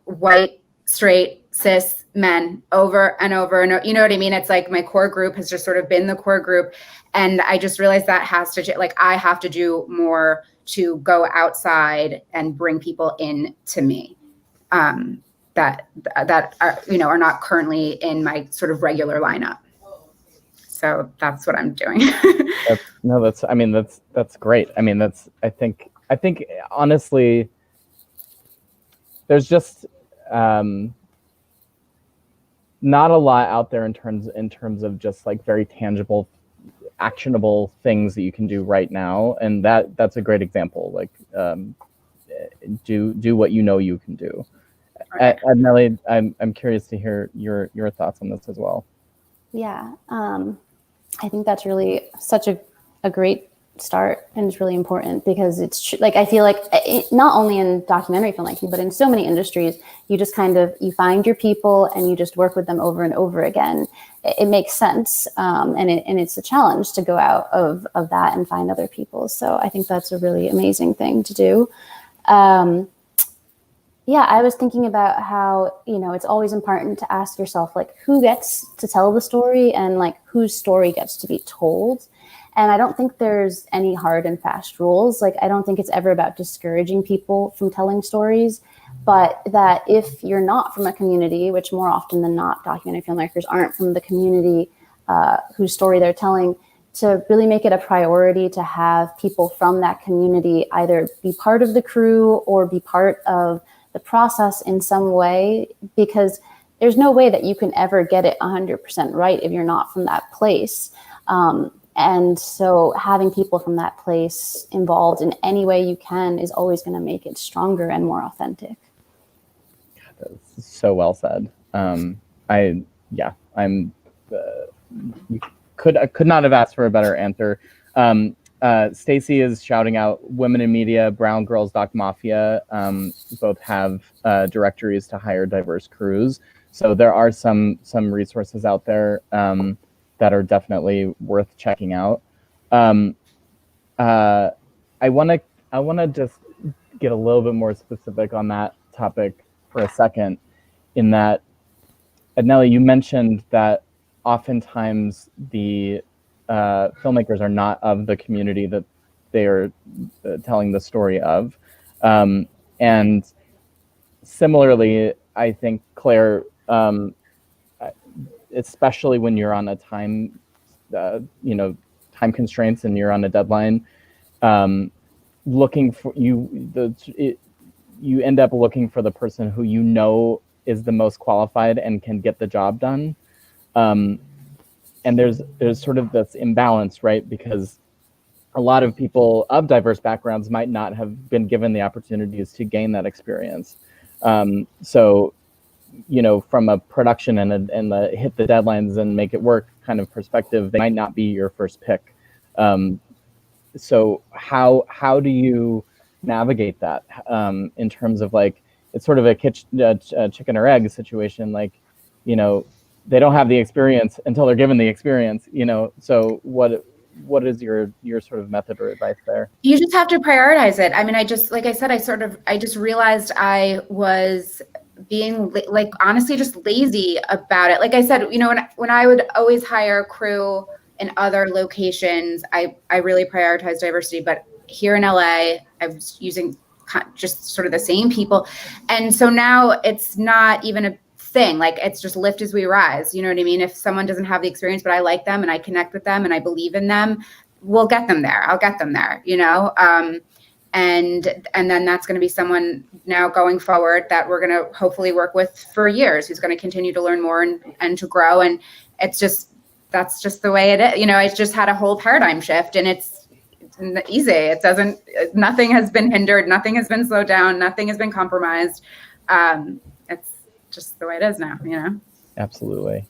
white, straight, cis men over and over. And you know what I mean? It's like my core group has just sort of been the core group. And I just realized that I have to do more to go outside and bring people in to me, that are, are not currently in my sort of regular lineup. So that's what I'm doing. That's great. I mean, I think honestly, there's just not a lot out there in terms of just like very tangible, actionable things that you can do right now, and that's a great example. Like, do what you can do. Right. Adnelly, I'm curious to hear your thoughts on this as well. Yeah, I think that's really such a great start, and it's really important, because it's like, I feel like not only in documentary filmmaking, but in so many industries, you just you find your people and you just work with them over and over again. It makes sense, and it's a challenge to go out of that and find other people. So I think that's a really amazing thing to do. Yeah, I was thinking about how, it's always important to ask yourself, like, who gets to tell the story, and like whose story gets to be told. And I don't think there's any hard and fast rules. Like, I don't think it's ever about discouraging people from telling stories, but that if you're not from a community, which more often than not, documentary filmmakers aren't from the community whose story they're telling, to really make it a priority to have people from that community either be part of the crew or be part of the process in some way, because there's no way that you can ever get it 100% right if you're not from that place. And so having people from that place involved in any way you can is always going to make it stronger and more authentic. That's so well said. I could not have asked for a better answer. Stacy is shouting out Women in Media, Brown Girls Doc Mafia. Both have directories to hire diverse crews. So there are some resources out there that are definitely worth checking out. I want to just get a little bit more specific on that topic for a second, in that, Adnelly, you mentioned that oftentimes the filmmakers are not of the community that they are telling the story of. And similarly, I think, Claire, especially when you're on a time constraints and you're on a deadline, looking for you end up looking for the person who is the most qualified and can get the job done. And there's sort of this imbalance, right? Because a lot of people of diverse backgrounds might not have been given the opportunities to gain that experience. So, from a production and the hit the deadlines and make it work kind of perspective, they might not be your first pick. So how do you navigate that in terms of, like, it's sort of a chicken or egg situation, like, they don't have the experience until they're given the experience, so what is your sort of method or advice there? You just have to prioritize it. I mean, I just realized I was being honestly just lazy about it. Like I said, when I would always hire crew in other locations, I really prioritize diversity, but here in LA, I was using just sort of the same people. And so now it's not even a thing. Like, it's just lift as we rise. You know what I mean? If someone doesn't have the experience, but I like them and I connect with them and I believe in them, we'll get them there. I'll get them there, and then that's going to be someone now going forward that we're going to hopefully work with for years, who's going to continue to learn more and to grow. And that's just the way it is. It's just had a whole paradigm shift, and it's easy. Nothing has been hindered. Nothing has been slowed down. Nothing has been compromised. It's just the way it is now, Absolutely.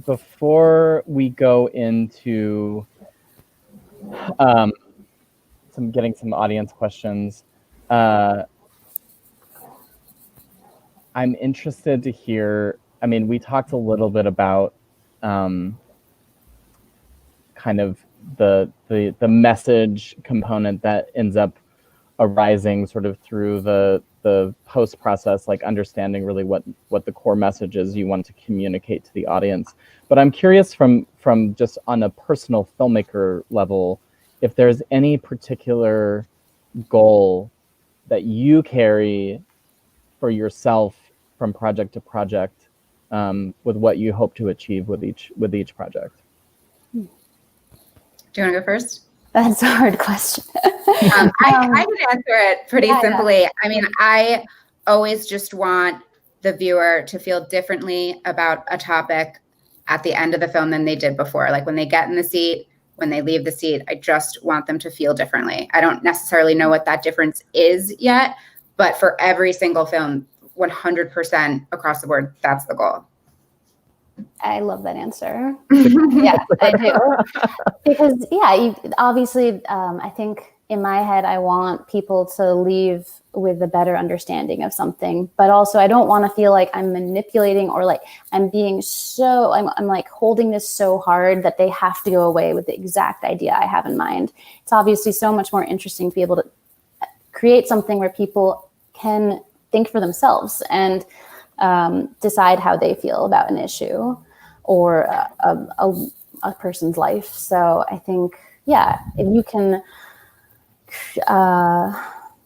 Before we go into getting some audience questions, I'm interested to hear I mean, we talked a little bit about kind of the message component that ends up arising sort of through the post process, like understanding really what the core message is you want to communicate to the audience. But I'm curious from just on a personal filmmaker level, if there's any particular goal that you carry for yourself from project to project, with what you hope to achieve with each project. Do you want to go first? That's a hard question. I can answer it pretty simply. I mean, I always just want the viewer to feel differently about a topic at the end of the film than they did before. Like when they get in the seat, when they leave the seat, I just want them to feel differently. I don't necessarily know what that difference is yet, but for every single film, 100% across the board, that's the goal. I love that answer. Yeah, I do. Because, obviously, I think in my head, I want people to leave with a better understanding of something. But also, I don't want to feel like I'm manipulating or like I'm being I'm like holding this so hard that they have to go away with the exact idea I have in mind. It's obviously so much more interesting to be able to create something where people can think for themselves and decide how they feel about an issue or a person's life. So I think, if you can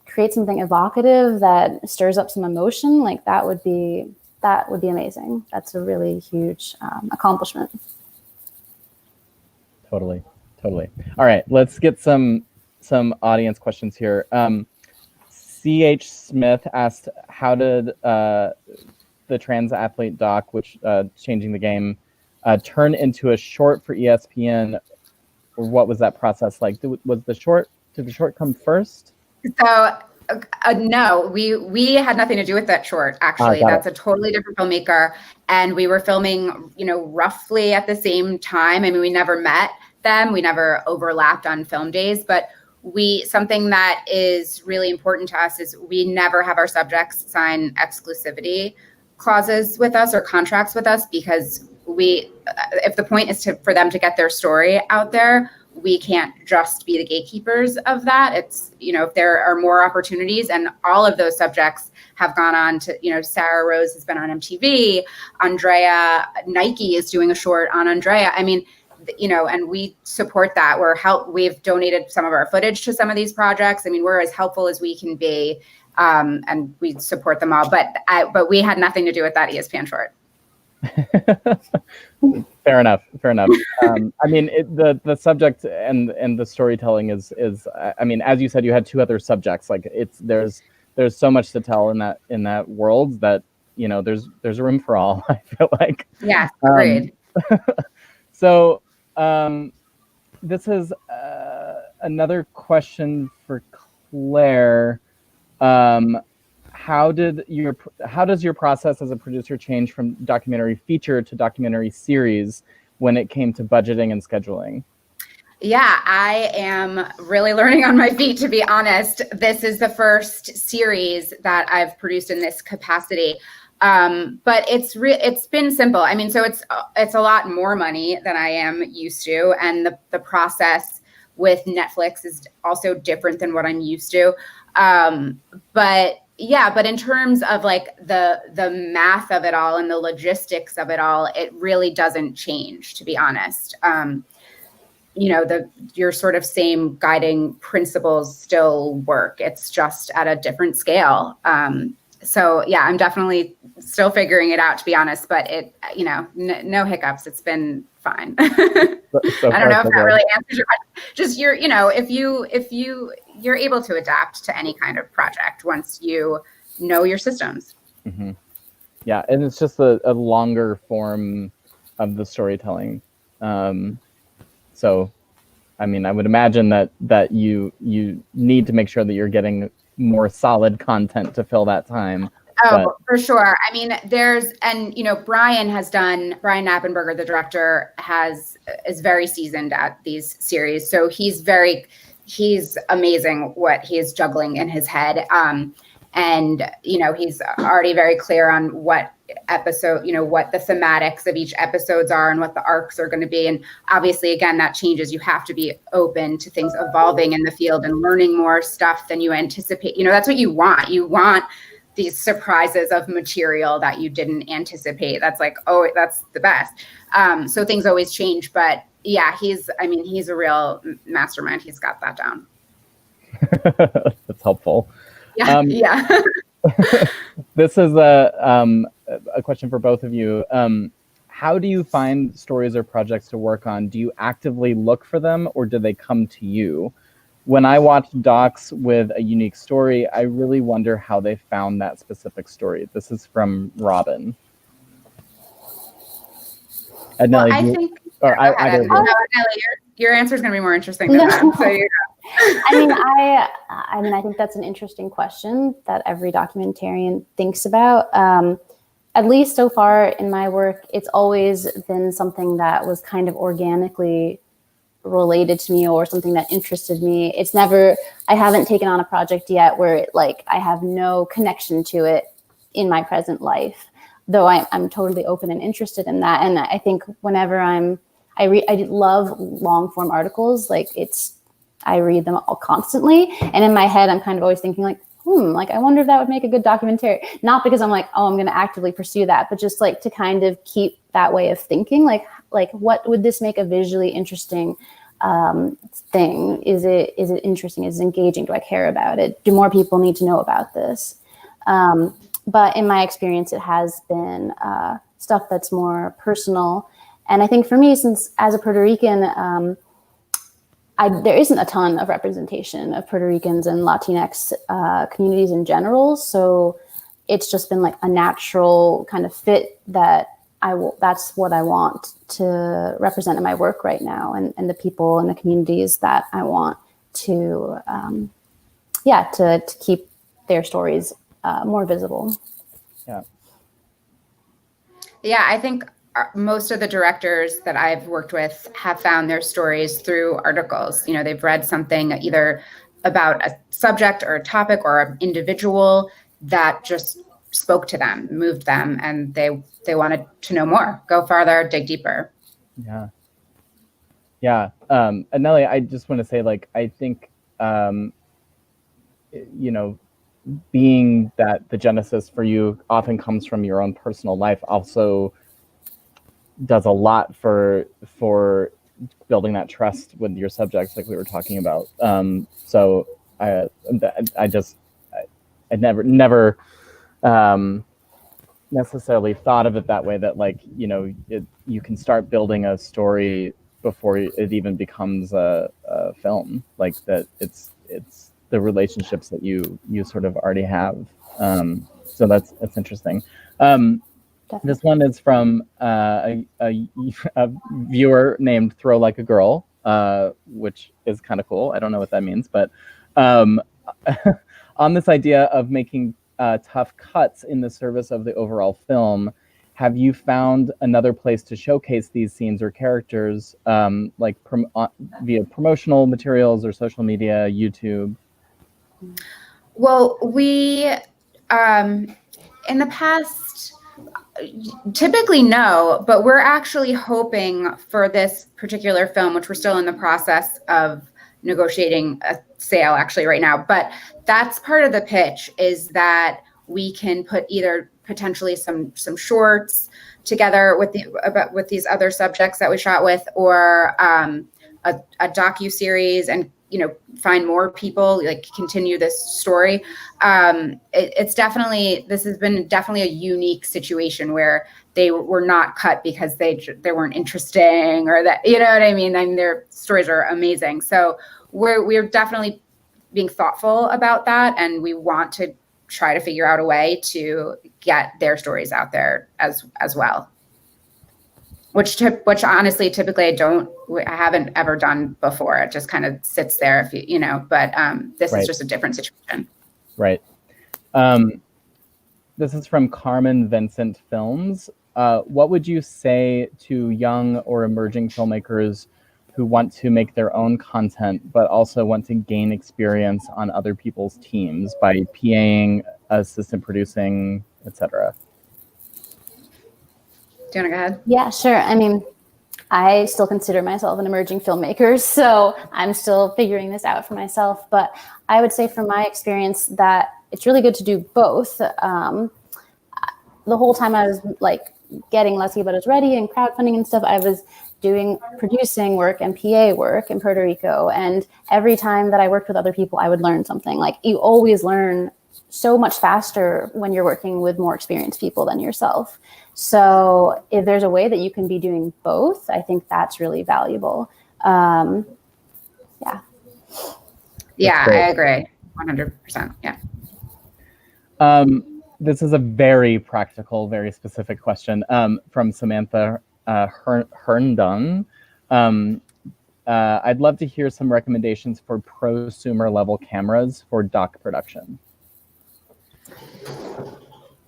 create something evocative that stirs up some emotion, like that would be amazing. That's a really huge accomplishment. Totally. All right, let's get some audience questions here. C.H. Smith asked, how did the trans athlete doc, which Changing the Game, turn into a short for ESPN? Or what was that process like? Did the short come first? So no, we had nothing to do with that short. Actually, that's a totally different filmmaker, and we were filming, roughly at the same time. I mean, we never met them, we never overlapped on film days, but something that is really important to us is we never have our subjects sign exclusivity clauses with us or contracts with us, because if the point is for them to get their story out there, we can't just be the gatekeepers of that. It's, if there are more opportunities, and all of those subjects have gone on to, Sarah Rose has been on MTV, Andrea, Nike is doing a short on Andrea. I mean, and we support that. We've donated some of our footage to some of these projects. I mean, we're as helpful as we can be, and we support them all. But we had nothing to do with that ESPN short. Fair enough. I mean, the subject and the storytelling is. I mean, as you said, you had two other subjects. Like there's so much to tell in that world that there's room for all. I feel like. Yeah, agreed. So this is another question for Claire. How does your process as a producer change from documentary feature to documentary series when it came to budgeting and scheduling? Yeah, I am really learning on my feet, to be honest. This is the first series that I've produced in this capacity. But it's been simple. I mean, so it's a lot more money than I am used to. And the process with Netflix is also different than what I'm used to. But in terms of like the math of it all and the logistics of it all, it really doesn't change, to be honest. Your sort of same guiding principles still work. It's just at a different scale. So yeah, I'm definitely still figuring it out, to be honest, but no hiccups. It's been fine. So I don't know if that really answers your question. Just if you're able to adapt to any kind of project once you know your systems. Mm-hmm. Yeah. And it's just a longer form of the storytelling. So, I mean, I would imagine that you need to make sure that you're getting more solid content to fill that time. Oh, for sure. I mean, Brian Knappenberger, the director, is very seasoned at these series. So he's amazing what he is juggling in his head. And, he's already very clear on what episode, what the thematics of each episodes are and what the arcs are going to be. And obviously, again, that changes. You have to be open to things evolving in the field and learning more stuff than you anticipate. That's what you want. You want these surprises of material that you didn't anticipate. That's like, oh, that's the best. So things always change. But yeah, he's a real mastermind. He's got that down. That's helpful. Yeah. Yeah. This is a question for both of you. How do you find stories or projects to work on? Do you actively look for them, or do they come to you? When I watch docs with a unique story, I really wonder how they found that specific story. This is from Robin. Adnelly, I think your answer is going to be more interesting than that. So I think that's an interesting question that every documentarian thinks about. At least so far in my work, it's always been something that was kind of organically related to me or something that interested me. I haven't taken on a project yet where I have no connection to it in my present life, though I'm totally open and interested in that. And I think whenever I love long form articles, I read them all constantly. And in my head, I'm kind of always thinking I wonder if that would make a good documentary. Not because I'm I'm going to actively pursue that, but just to kind of keep that way of thinking, what would this make a visually interesting thing? Is it interesting? Is it engaging? Do I care about it? Do more people need to know about this? But in my experience, it has been stuff that's more personal. And I think for me, since as a Puerto Rican, there isn't a ton of representation of Puerto Ricans and Latinx communities in general. So it's just been a natural kind of fit that that's what I want to represent in my work right now, and the people and the communities that I want to keep their stories more visible. Yeah, I think most of the directors that I've worked with have found their stories through articles. They've read something either about a subject or a topic or an individual that just spoke to them, moved them, and they wanted to know more, go farther, dig deeper. Yeah. Adnelly, I just want to say, I think, being that the genesis for you often comes from your own personal life also does a lot for building that trust with your subjects, like we were talking about. So I never necessarily thought of it that way, that you can start building a story before it even becomes a film, that it's the relationships that you sort of already have. So that's interesting. This one is from a viewer named Throw Like a Girl, which is kind of cool. I don't know what that means, but on this idea of making tough cuts in the service of the overall film, have you found another place to showcase these scenes or characters, via promotional materials or social media, YouTube? Well, we, in the past, typically no, but we're actually hoping for this particular film, which we're still in the process of negotiating a sale actually right now. But that's part of the pitch, is that we can put either potentially some shorts together with these other subjects that we shot with, or a docu-series, and find more people, continue this story. This has been definitely a unique situation where they were not cut because they weren't interesting, or that, you know what I mean? I mean, their stories are amazing. So we're definitely being thoughtful about that, and we want to try to figure out a way to get their stories out there as well. Which honestly, typically I haven't ever done before. It just kind of sits there, but this is just a different situation. Right. This is from Carmen Vincent Films. What would you say to young or emerging filmmakers who want to make their own content, but also want to gain experience on other people's teams by PAing assistant producing, etc.? Do you want to go ahead? Yeah, sure. I mean, I still consider myself an emerging filmmaker, so I'm still figuring this out for myself. But I would say from my experience that it's really good to do both. The whole time I was like getting Las Jíbaras ready and crowdfunding and stuff, I was doing producing work and PA work in Puerto Rico. And every time that I worked with other people, I would learn something. Like, you always learn so much faster when you're working with more experienced people than yourself. So if there's a way that you can be doing both, I think that's really valuable. Yeah. Yeah, I agree. 100%. Yeah. This is a very practical, very specific question from Samantha Herndon. I'd love to hear some recommendations for prosumer level cameras for doc production.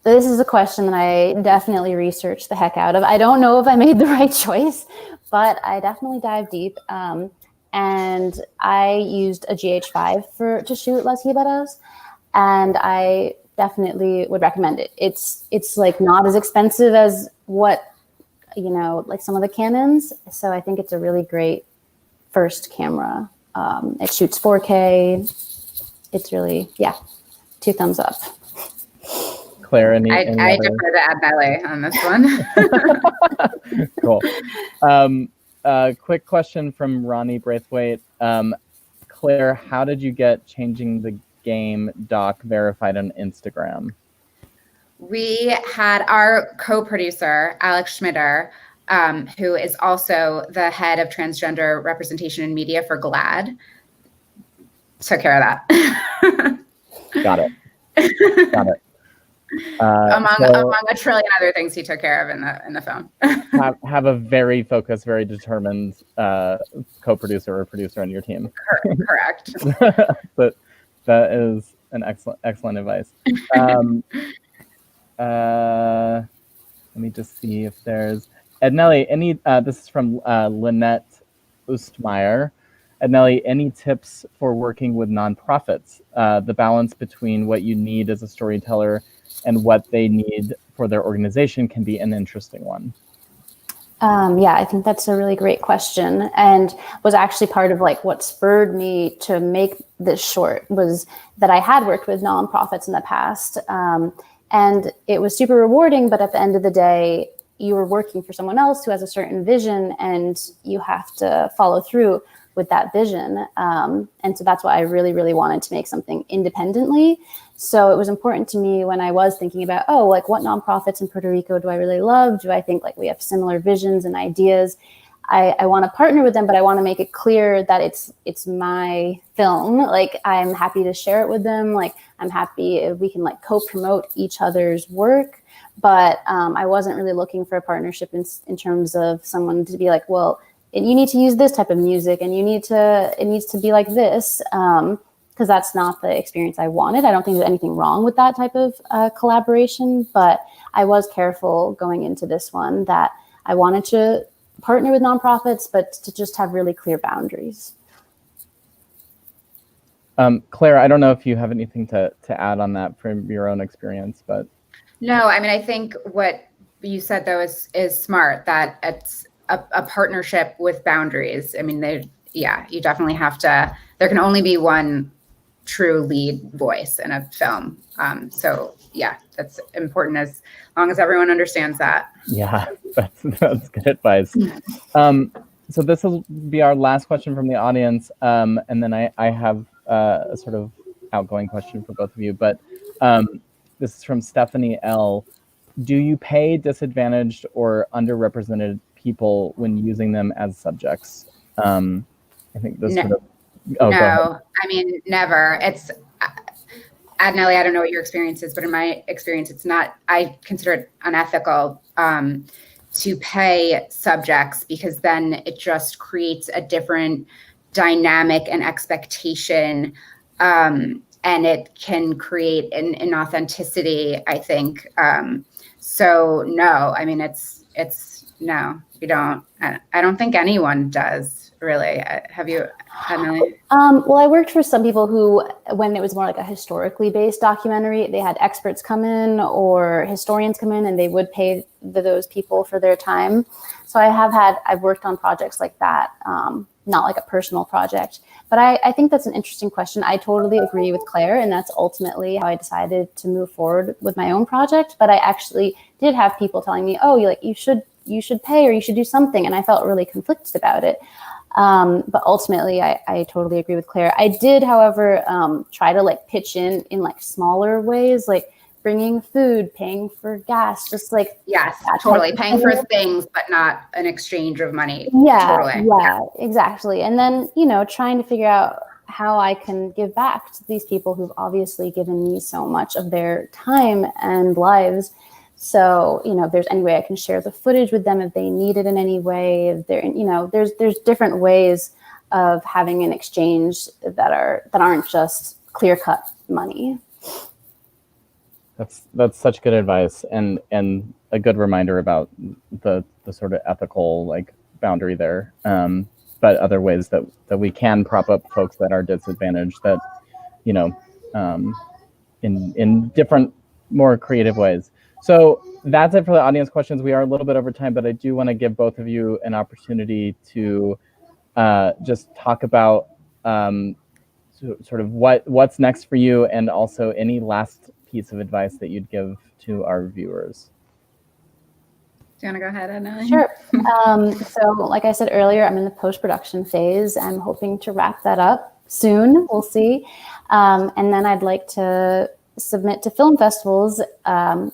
This is a question that I definitely researched the heck out of. I don't know if I made the right choice, but I definitely dived deep. And I used a GH5 to shoot Las Jíbaras, and I definitely would recommend it. It's like not as expensive as what, like some of the Canons. So I think it's a really great first camera. It shoots 4K. It's really, 2 thumbs up. Claire, I defer to Adnelly on this one. Cool. Quick question from Ronnie Braithwaite. Claire, how did you get Changing the Game doc verified on Instagram? We had our co-producer, Alex Schmitter, who is also the head of transgender representation in media for GLAAD, took care of that. Got it. Among a trillion other things he took care of in the film. have a very focused, very determined co-producer or producer on your team. Correct. But that is an excellent advice. Let me just see if there's Adnelly. This is from Lynette Ustmeyer. Adnelly, any tips for working with nonprofits? The balance between what you need as a storyteller and what they need for their organization can be an interesting one. I think that's a really great question, and was actually part of like what spurred me to make this short was that I had worked with nonprofits in the past, and it was super rewarding. But at the end of the day, you were working for someone else who has a certain vision, and you have to follow through with that vision. And so that's why I really, really wanted to make something independently. So it was important to me when I was thinking about, like what nonprofits in Puerto Rico do I really love? Do I think like we have similar visions and ideas? I want to partner with them, but I want to make it clear that it's my film. Like, I'm happy to share it with them. Like, I'm happy if we can like co-promote each other's work. But I wasn't really looking for a partnership in terms of someone to be like, well, you need to use this type of music and it needs to be like this. Because that's not the experience I wanted. I don't think there's anything wrong with that type of collaboration, but I was careful going into this one that I wanted to partner with nonprofits, but to just have really clear boundaries. Claire, I don't know if you have anything to add on that from your own experience, but. No, I mean, I think what you said though is smart, that it's a partnership with boundaries. I mean, you definitely have to, there can only be one true lead voice in a film. So yeah, that's important as long as everyone understands that. Yeah, that's good advice. So this will be our last question from the audience. And then I have a sort of outgoing question for both of you, but this is from Stephanie L. Do you pay disadvantaged or underrepresented people when using them as subjects? I think this sort of. Oh, no, I mean, never. It's Adnelly, I don't know what your experience is, but in my experience, it's not, I consider it unethical to pay subjects, because then it just creates a different dynamic and expectation. And it can create an inauthenticity, I think. So no, I mean, it's no, you don't, I don't think anyone does. really. Have you, Adnelly? Well, I worked for some people who, when it was more like a historically based documentary, they had experts come in or historians come in, and they would pay those people for their time. So I've worked on projects like that, not like a personal project. But I think that's an interesting question. I totally agree with Claire, and that's ultimately how I decided to move forward with my own project. But I actually did have people telling me, oh, you should pay, or you should do something, and I felt really conflicted about it. But ultimately, I totally agree with Claire. I did, however, try to like pitch in like smaller ways, like bringing food, paying for gas, just like yes, totally paying for things, but not an exchange of money. Yeah, totally. Yeah, exactly. And then trying to figure out how I can give back to these people who've obviously given me so much of their time and lives. So, if there's any way I can share the footage with them if they need it in any way, if there's different ways of having an exchange that aren't just clear-cut money. That's such good advice, and a good reminder about the sort of ethical like boundary there. But other ways that we can prop up folks that are disadvantaged, that in different, more creative ways. So that's it for the audience questions. We are a little bit over time, but I do want to give both of you an opportunity to just talk about sort of what's next for you, and also any last piece of advice that you'd give to our viewers. Do you want to go ahead, Adnelly? Sure. So like I said earlier, I'm in the post-production phase. I'm hoping to wrap that up soon. We'll see. And then I'd like to submit to film festivals. I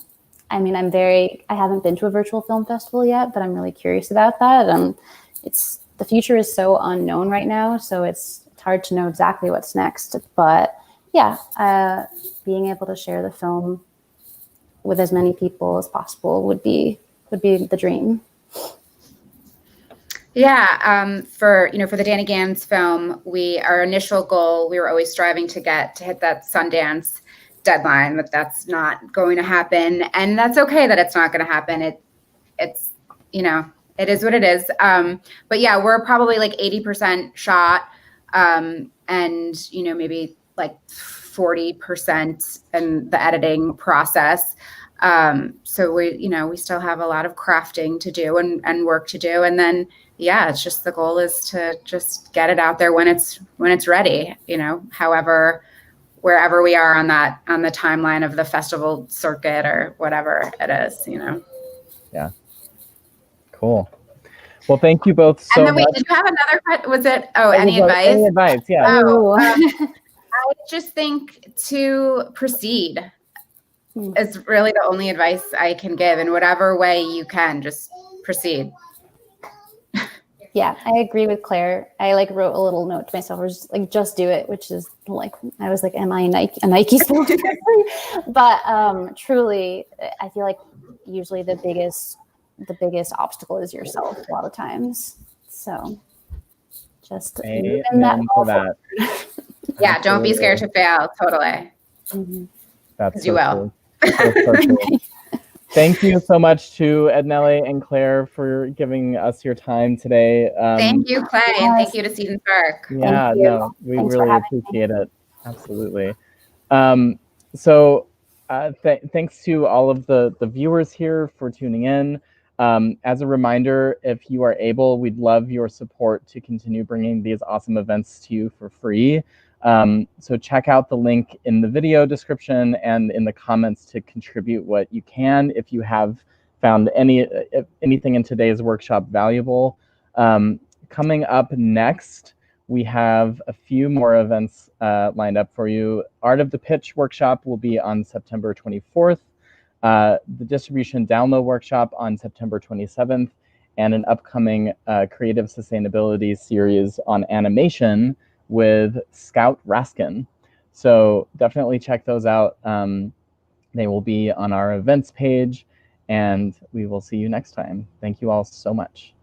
haven't been to a virtual film festival yet, but I'm really curious about that. The future is so unknown right now, so it's hard to know exactly what's next. But yeah, being able to share the film with as many people as possible would be the dream. Yeah, for the Danny Gans film, our initial goal, we were always striving to hit that Sundance deadline, but that's not going to happen, and that's okay that it's not going to happen. It's it is what it is. But yeah, we're probably like 80% shot, and maybe like 40% in the editing process. So we still have a lot of crafting to do and work to do. And then, yeah, it's just the goal is to just get it out there when it's ready, however, wherever we are on the timeline of the festival circuit or whatever it is, Yeah. Cool. Well, thank you both so much. Did you have another question? Was it, any advice? Any advice, yeah. I just think to proceed is really the only advice I can give. In whatever way you can, just proceed. Yeah, I agree with Claire. I wrote a little note to myself, just do it, which is I was like, am I a Nike sponsor? But truly, I feel like usually the biggest obstacle is yourself a lot of times. So just that. Yeah, don't be scared to fail. Totally. Mm-hmm. That's you will. Thank you so much to Adnelly and Claire for giving us your time today. Thank you, Clay, and thank you to Seed&Spark. Yeah, no, we really appreciate it. Absolutely. So thanks to all of the viewers here for tuning in. As a reminder, if you are able, we'd love your support to continue bringing these awesome events to you for free. So check out the link in the video description and in the comments to contribute what you can if you have found anything in today's workshop valuable. Coming up next, we have a few more events lined up for you. Art of the Pitch workshop will be on September 24th. The Distribution Download workshop on September 27th, and an upcoming Creative Sustainability series on animation with Scout Raskin. So definitely check those out. They will be on our events page, and we will see you next time. Thank you all so much.